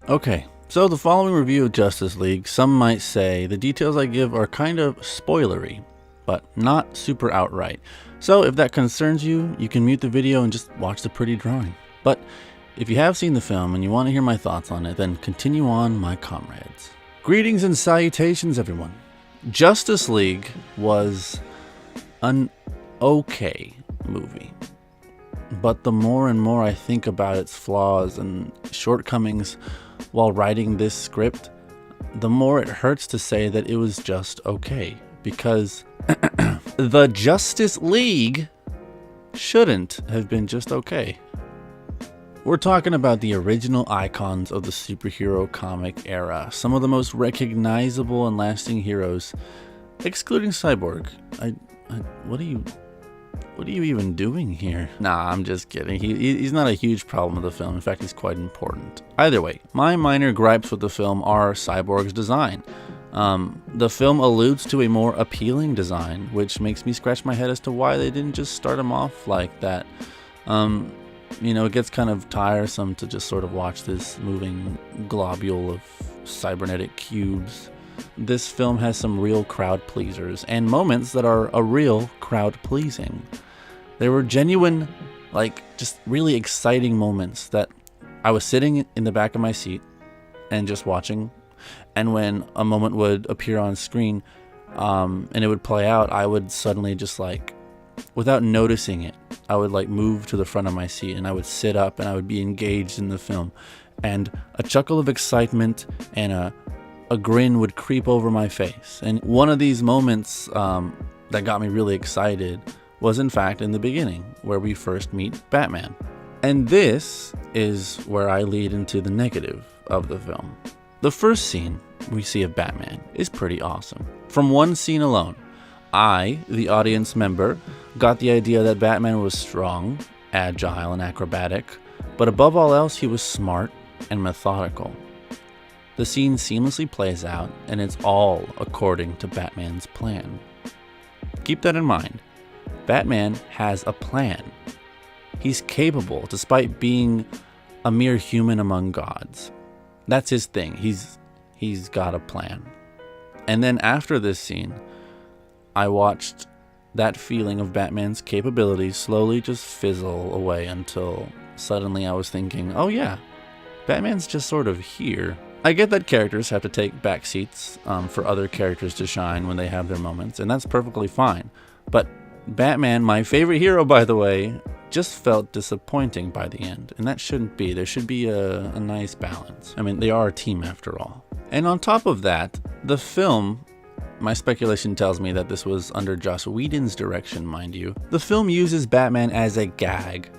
Okay, so the following review of Justice League, some might say the details I give are kind of spoilery, but not super outright. So if that concerns you, you can mute the video and just watch the pretty drawing. But if you have seen the film and you want to hear my thoughts on it, then continue on, my comrades. Greetings and salutations, everyone. Justice League was an okay movie. But the more and more I think about its flaws and shortcomings while writing this script, the more it hurts to say that it was just okay. Because the Justice League shouldn't have been just okay. We're talking about the original icons of the superhero comic era. Some of the most recognizable and lasting heroes, excluding Cyborg. What are you even doing here? Nah, I'm just kidding. He's not a huge problem of the film. In fact, he's quite important. Either way, my minor gripes with the film are Cyborgs Design. The film alludes to a more appealing design, which makes me scratch my head as to why they didn't just start him off like that. You know, it gets kind of tiresome to just sort of watch this moving globule of cybernetic cubes. This film has some real crowd pleasers and moments that are a real crowd pleasing. There were genuine, just really exciting moments that I was sitting in the back of my seat and just watching. And when a moment would appear on screen and it would play out, I would suddenly just without noticing it, I would move to the front of my seat and I would sit up and I would be engaged in the film. And a chuckle of excitement and a grin would creep over my face. And one of these moments that got me really excited was in fact in the beginning, where we first meet Batman. And this is where I lead into the negative of the film. The first scene we see of Batman is pretty awesome. From one scene alone, I, the audience member, got the idea that Batman was strong, agile, and acrobatic, but above all else, he was smart and methodical. The scene seamlessly plays out, and it's all according to Batman's plan. Keep that in mind. Batman has a plan. He's capable, despite being a mere human among gods. That's his thing. He's got a plan. And then after this scene, I watched that feeling of Batman's capabilities slowly just fizzle away until suddenly I was thinking, oh yeah, Batman's just sort of here. I get that characters have to take back seats for other characters to shine when they have their moments, and that's perfectly fine. But Batman, my favorite hero by the way, just felt disappointing by the end, and that shouldn't be. There should be a nice balance. I mean, they are a team after all. And on top of that, the film, my speculation tells me that this was under Joss Whedon's direction, mind you. The film uses Batman as a gag,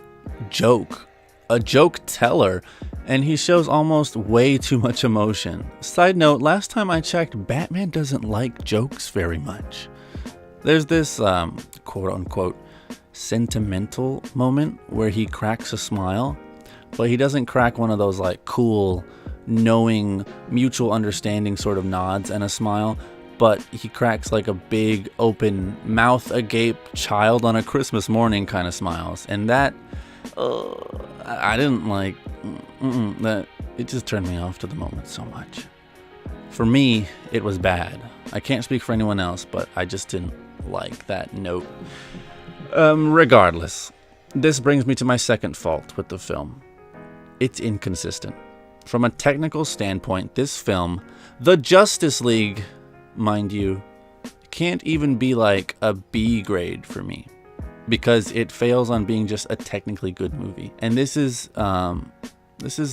a joke teller, and he shows almost way too much emotion. Side note, last time I checked, Batman doesn't like jokes very much. There's this quote-unquote sentimental moment where he cracks a smile, but he doesn't crack one of those cool, knowing, mutual understanding sort of nods and a smile, but he cracks a big, open, mouth agape child on a Christmas morning kind of smiles. And that, I didn't like, that, it just turned me off to the moment so much. For me, it was bad. I can't speak for anyone else, but I just didn't like that note. Regardless, this brings me to my second fault with the film. It's inconsistent. From a technical standpoint, this film, the Justice League, mind you, can't even be a B grade for me, because it fails on being just a technically good movie. And this is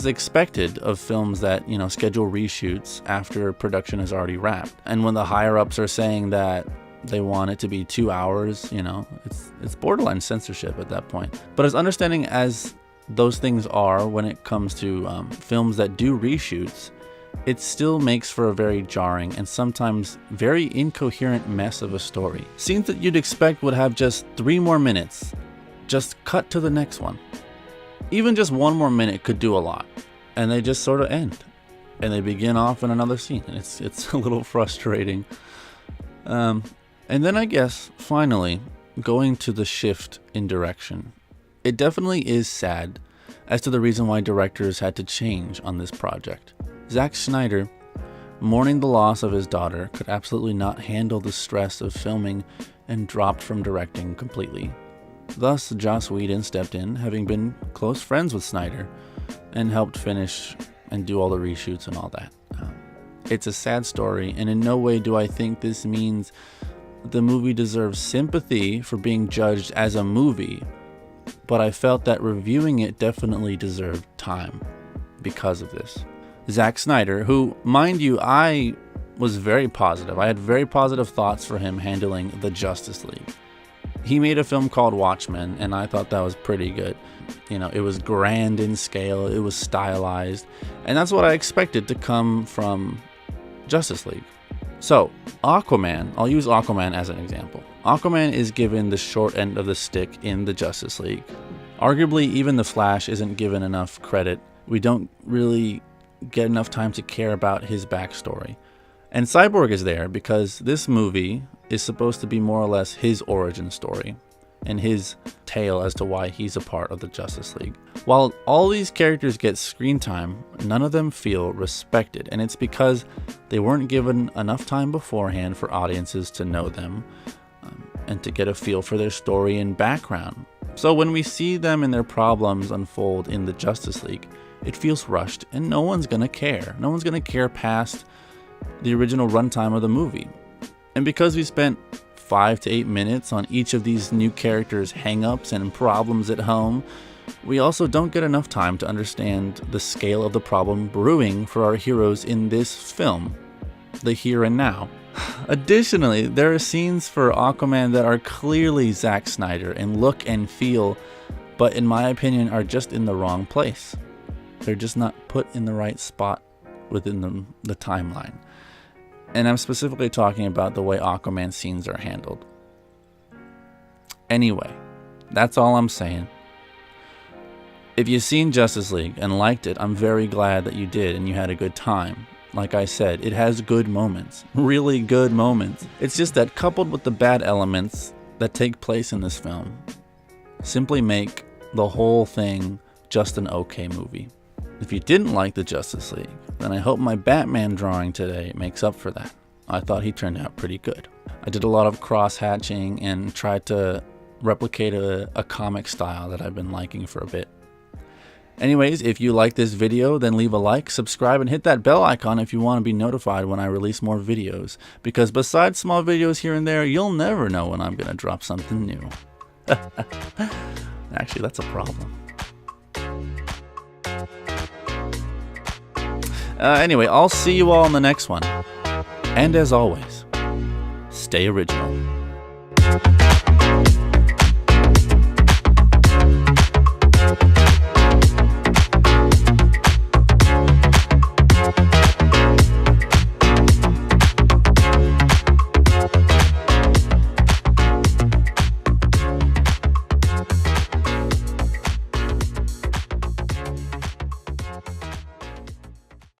expected of films that, schedule reshoots after production is already wrapped. And when the higher ups are saying that they want it to be 2 hours, it's borderline censorship at that point. But as understanding as those things are when it comes to films that do reshoots, it still makes for a very jarring and sometimes very incoherent mess of a story. Scenes that you'd expect would have just 3 more minutes, just cut to the next one. Even just 1 more minute could do a lot, and they just sort of end, and they begin off in another scene, and it's a little frustrating. And then I guess, finally, going to the shift in direction. It definitely is sad as to the reason why directors had to change on this project. Zack Snyder, mourning the loss of his daughter, could absolutely not handle the stress of filming and dropped from directing completely. Thus, Joss Whedon stepped in, having been close friends with Snyder, and helped finish and do all the reshoots and all that. It's a sad story, and in no way do I think this means the movie deserves sympathy for being judged as a movie, but I felt that reviewing it definitely deserved time because of this. Zack Snyder, who, mind you, I was very positive. I had very positive thoughts for him handling the Justice League. He made a film called Watchmen, and I thought that was pretty good. You know, it was grand in scale, it was stylized, and that's what I expected to come from Justice League. So, Aquaman, I'll use Aquaman as an example. Aquaman is given the short end of the stick in the Justice League. Arguably, even the Flash isn't given enough credit. We don't really get enough time to care about his backstory. And Cyborg is there because this movie is supposed to be more or less his origin story and his tale as to why he's a part of the Justice League. While all these characters get screen time, none of them feel respected, and it's because they weren't given enough time beforehand for audiences to know them and to get a feel for their story and background. So when we see them and their problems unfold in the Justice League, it feels rushed and no one's gonna care. No one's gonna care past the original runtime of the movie. And because we spent 5 to 8 minutes on each of these new characters' hang-ups and problems at home, we also don't get enough time to understand the scale of the problem brewing for our heroes in this film, the here and now. Additionally, there are scenes for Aquaman that are clearly Zack Snyder in look and feel, but in my opinion are just in the wrong place. They're just not put in the right spot within the timeline. And I'm specifically talking about the way Aquaman scenes are handled. Anyway, that's all I'm saying. If you've seen Justice League and liked it, I'm very glad that you did and you had a good time. Like I said, it has good moments, really good moments. It's just that coupled with the bad elements that take place in this film, simply make the whole thing just an okay movie. If you didn't like the Justice League, then I hope my Batman drawing today makes up for that. I thought he turned out pretty good. I did a lot of cross-hatching and tried to replicate a comic style that I've been liking for a bit. Anyways, if you like this video, then leave a like, subscribe, and hit that bell icon if you want to be notified when I release more videos. Because besides small videos here and there, you'll never know when I'm going to drop something new. Actually, that's a problem. Anyway, I'll see you all in the next one. And as always, stay original.